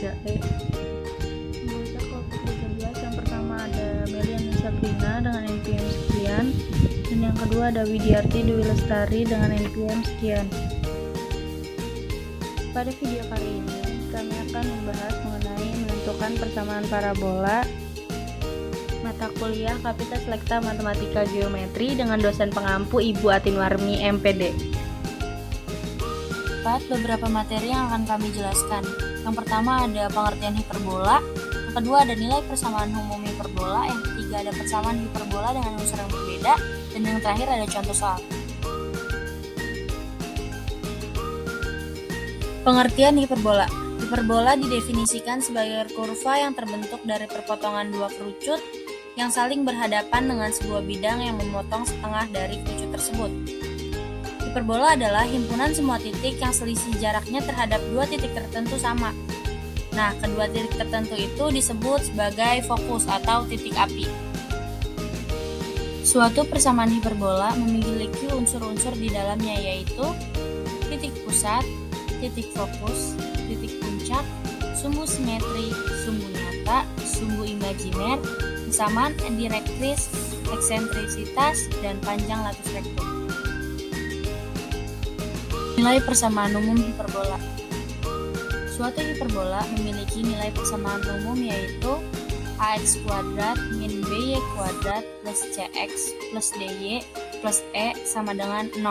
3E. Membaca kelompok 13, yang pertama ada Melian dan Sabrina dengan NPM sekian, dan yang kedua ada Widyarti Dewi Lestari dengan NPM sekian. Pada video kali ini kami akan membahas mengenai menentukan persamaan parabola mata kuliah Kapita Selekta Matematika Geometri dengan dosen pengampu Ibu Atinwarmi MPD. Beberapa materi yang akan kami jelaskan. Yang pertama ada pengertian hiperbola, yang kedua ada nilai persamaan umum hiperbola, yang ketiga ada persamaan hiperbola dengan unsur yang berbeda, dan yang terakhir ada contoh soal. Pengertian hiperbola. Hiperbola didefinisikan sebagai kurva yang terbentuk dari perpotongan dua kerucut yang saling berhadapan dengan sebuah bidang yang memotong setengah dari kerucut tersebut. Hiperbola adalah himpunan semua titik yang selisih jaraknya terhadap dua titik tertentu sama. Nah, kedua titik tertentu itu disebut sebagai fokus atau titik api. Suatu persamaan hiperbola memiliki unsur-unsur di dalamnya, yaitu titik pusat, titik fokus, titik puncak, sumbu simetri, sumbu nyata, sumbu imajiner, persamaan direktris, eksentrisitas, dan panjang latus rektum. Nilai persamaan umum hiperbola. Suatu hiperbola memiliki nilai persamaan umum yaitu ax kuadrat min by kuadrat plus cx plus dy plus e sama dengan 0.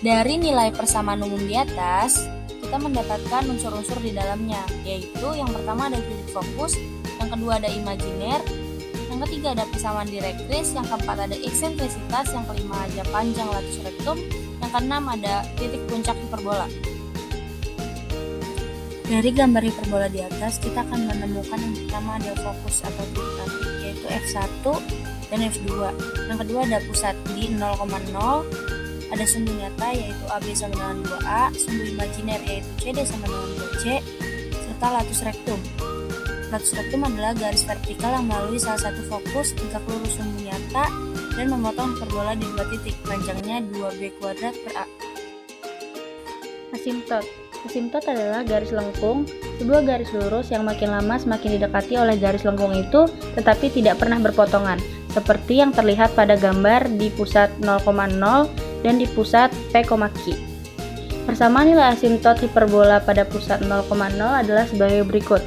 Dari nilai persamaan umum di atas, kita mendapatkan unsur-unsur di dalamnya, yaitu yang pertama ada titik fokus, yang kedua ada imajiner, yang ketiga ada persamaan direktris, yang keempat ada eksentrisitas, yang kelima ada panjang latus rektum, yang keenam ada titik puncak hiperbola. Dari gambar hiperbola di atas, kita akan menemukan yang pertama ada fokus atau titik api, yaitu F1 dan F2. Yang kedua ada pusat di 0,0, ada sumbu nyata yaitu AB sama dengan 2A, sumbu imajiner yaitu CD sama dengan 2C, serta latus rektum. Latus rektum adalah garis vertikal yang melalui salah satu fokus tegak lurus sumbu nyata dan memotong hiperbola di dua titik, panjangnya 2B kuadrat per A. Asimtot. Asimtot adalah garis lengkung, sebuah garis lurus yang makin lama semakin didekati oleh garis lengkung itu, tetapi tidak pernah berpotongan, seperti yang terlihat pada gambar di pusat 0,0 dan di pusat P,Q. Persamaan nilai asimtot hiperbola pada pusat 0,0 adalah sebagai berikut.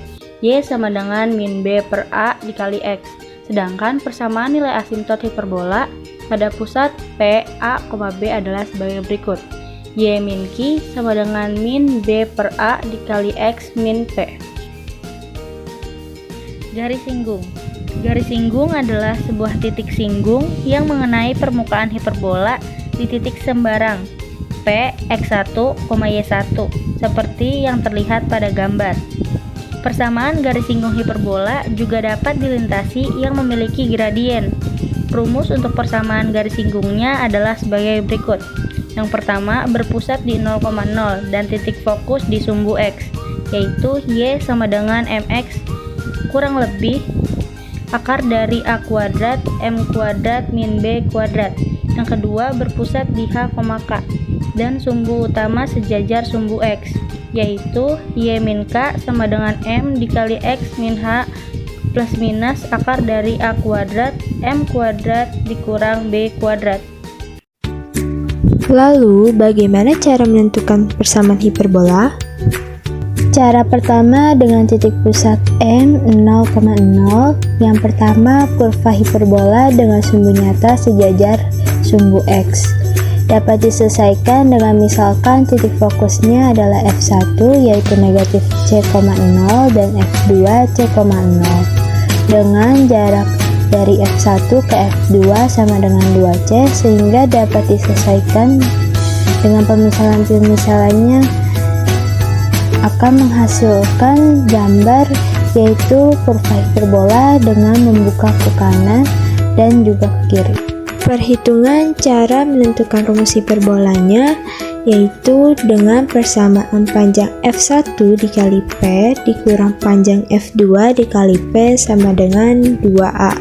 Y sama dengan min B per A dikali X. Sedangkan persamaan nilai asimtot hiperbola pada pusat P, A, B adalah sebagai berikut. Y min Q sama dengan min B per A dikali X min P. Garis singgung. Garis singgung adalah sebuah titik singgung yang mengenai permukaan hiperbola di titik sembarang P, X1, Y1 seperti yang terlihat pada gambar. Persamaan garis singgung hiperbola juga dapat dilintasi yang memiliki gradien. Rumus untuk persamaan garis singgungnya adalah sebagai berikut. Yang pertama berpusat di 0,0 dan titik fokus di sumbu X, yaitu Y sama dengan MX kurang lebih akar dari A kuadrat M kuadrat min B kuadrat. Yang kedua berpusat di H, K dan sumbu utama sejajar sumbu X, yaitu Y min K sama dengan M dikali X min H plus minus akar dari A kuadrat M kuadrat dikurang B kuadrat. Lalu, bagaimana cara menentukan persamaan hiperbola? Cara pertama dengan titik pusat M 0,0. Yang pertama kurva hiperbola dengan sumbu nyata sejajar sumbu X. Dapat diselesaikan dengan misalkan titik fokusnya adalah F1 yaitu negatif C,0 dan F2 C,0. Dengan jarak dari F1 ke F2 sama dengan 2C sehingga dapat diselesaikan dengan pemisalan-pemisalannya akan menghasilkan gambar yaitu kurva hiperbola dengan membuka ke kanan dan juga ke kiri. Perhitungan cara menentukan rumus hiperbolanya yaitu dengan persamaan panjang F1 dikali P dikurang panjang F2 dikali P sama dengan 2A.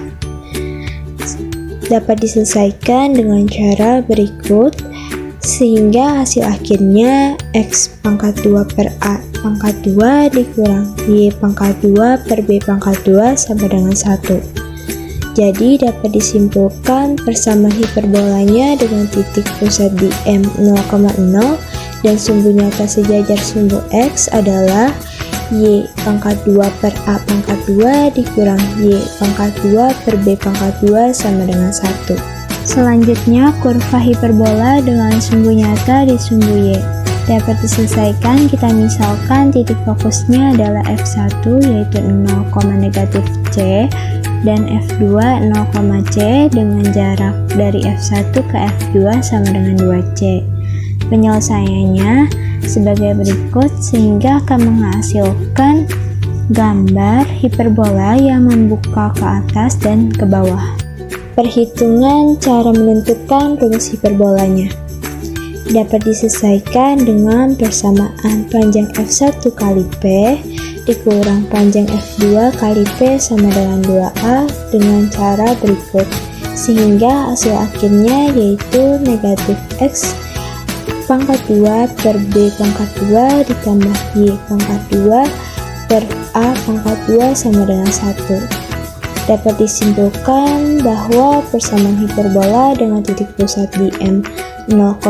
Dapat diselesaikan dengan cara berikut. sehingga hasil akhirnya X pangkat 2 per A pangkat 2 dikurang Y pangkat 2 per B pangkat 2 sama dengan 1. Jadi dapat disimpulkan persamaan hiperbolanya dengan titik pusat di M 0,0 dan sumbu nyata sejajar sumbu X adalah Y pangkat 2 per A pangkat 2 dikurang Y pangkat 2 per B pangkat 2 sama dengan 1. Selanjutnya, kurva hiperbola dengan sumbu nyata di sumbu Y dapat diselesaikan. Kita misalkan titik fokusnya adalah F1 yaitu 0, C dan F2 0, C dengan jarak dari F1 ke F2 sama dengan 2C. Penyelesaiannya sebagai berikut sehingga akan menghasilkan gambar hiperbola yang membuka ke atas dan ke bawah. Perhitungan cara menentukan rumus hiperbolanya dapat diselesaikan dengan persamaan panjang F1 kali P dikurang panjang F2 kali P sama dengan 2A dengan cara berikut, sehingga hasil akhirnya yaitu negatif X pangkat 2 per B pangkat 2 ditambah Y pangkat 2 per A pangkat 2 sama dengan 1. Dapat disimpulkan bahwa persamaan hiperbola dengan titik pusat di M 0,0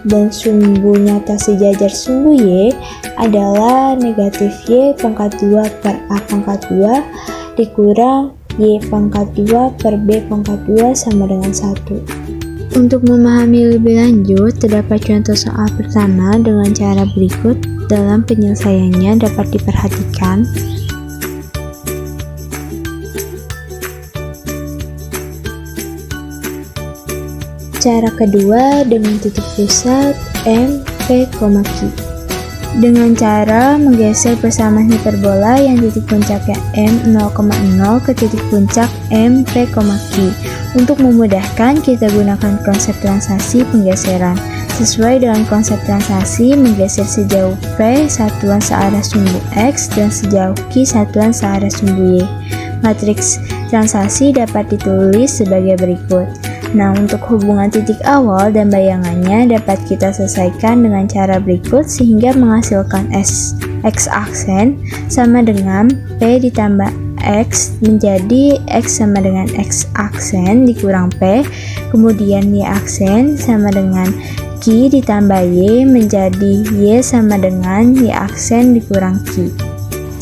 dan sumbu nyata sejajar sumbu Y adalah negatif Y pangkat 2 per A pangkat 2 dikurang Y pangkat 2 per B pangkat 2 sama dengan 1. Untuk memahami lebih lanjut, terdapat contoh soal pertama dengan cara berikut. Dalam penyelesaiannya dapat diperhatikan. Cara kedua dengan titik pusat M, P, Q. Dengan cara menggeser persamaan hiperbola yang titik puncaknya M 0,0 ke titik puncak M, P, Q. Untuk memudahkan, kita gunakan konsep translasi penggeseran. Sesuai dengan konsep translasi, menggeser sejauh P satuan searah sumbu X dan sejauh Q satuan searah sumbu Y. Matriks translasi dapat ditulis sebagai berikut. Nah, untuk hubungan titik awal dan bayangannya dapat kita selesaikan dengan cara berikut sehingga menghasilkan X aksen sama dengan P ditambah X menjadi X sama dengan X aksen dikurang P, kemudian Y aksen sama dengan Q ditambah Y menjadi Y sama dengan Y aksen dikurang Q.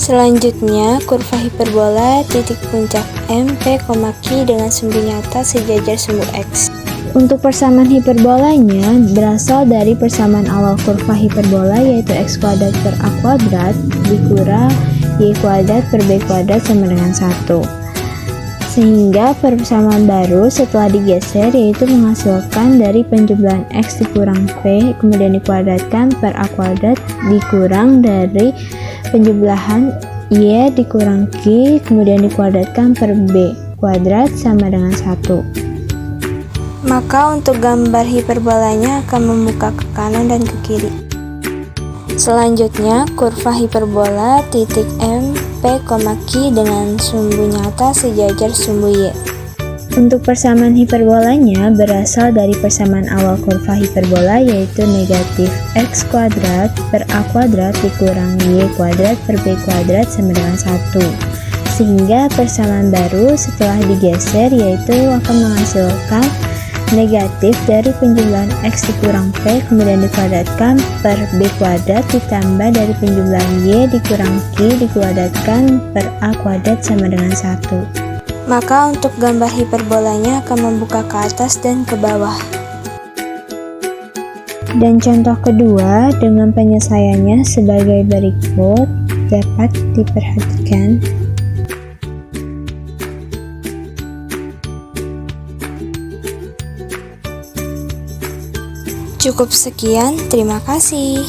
Selanjutnya, kurva hiperbola titik puncak M, P, Q dengan sumbu nyata sejajar sumbu X. Untuk persamaan hiperbolanya berasal dari persamaan awal kurva hiperbola yaitu X kuadrat per A kuadrat dikurang Y kuadrat per B kuadrat sama dengan 1. Sehingga persamaan baru setelah digeser yaitu menghasilkan dari penjumlahan X dikurang P kemudian dikuadratkan per A kuadrat dikurang dari penjumlahan Y dikurang Q kemudian dikuadratkan per B kuadrat sama dengan 1. Maka untuk gambar hiperbolanya akan membuka ke kanan dan ke kiri. Selanjutnya, kurva hiperbola titik M, P, Q dengan sumbu nyata sejajar sumbu Y. Untuk persamaan hiperbolanya berasal dari persamaan awal kurva hiperbola yaitu negatif X kuadrat per A kuadrat dikurang Y kuadrat per B kuadrat sama dengan 1. Sehingga persamaan baru setelah digeser yaitu akan menghasilkan negatif dari penjumlahan X dikurang P kemudian dikuadratkan per B kuadrat ditambah dari penjumlahan Y dikurang Q dikuadratkan per A kuadrat sama dengan 1. Maka untuk gambar hiperbolanya akan membuka ke atas dan ke bawah. Dan contoh kedua dengan penyelesaiannya sebagai berikut dapat diperhatikan. Cukup sekian, terima kasih.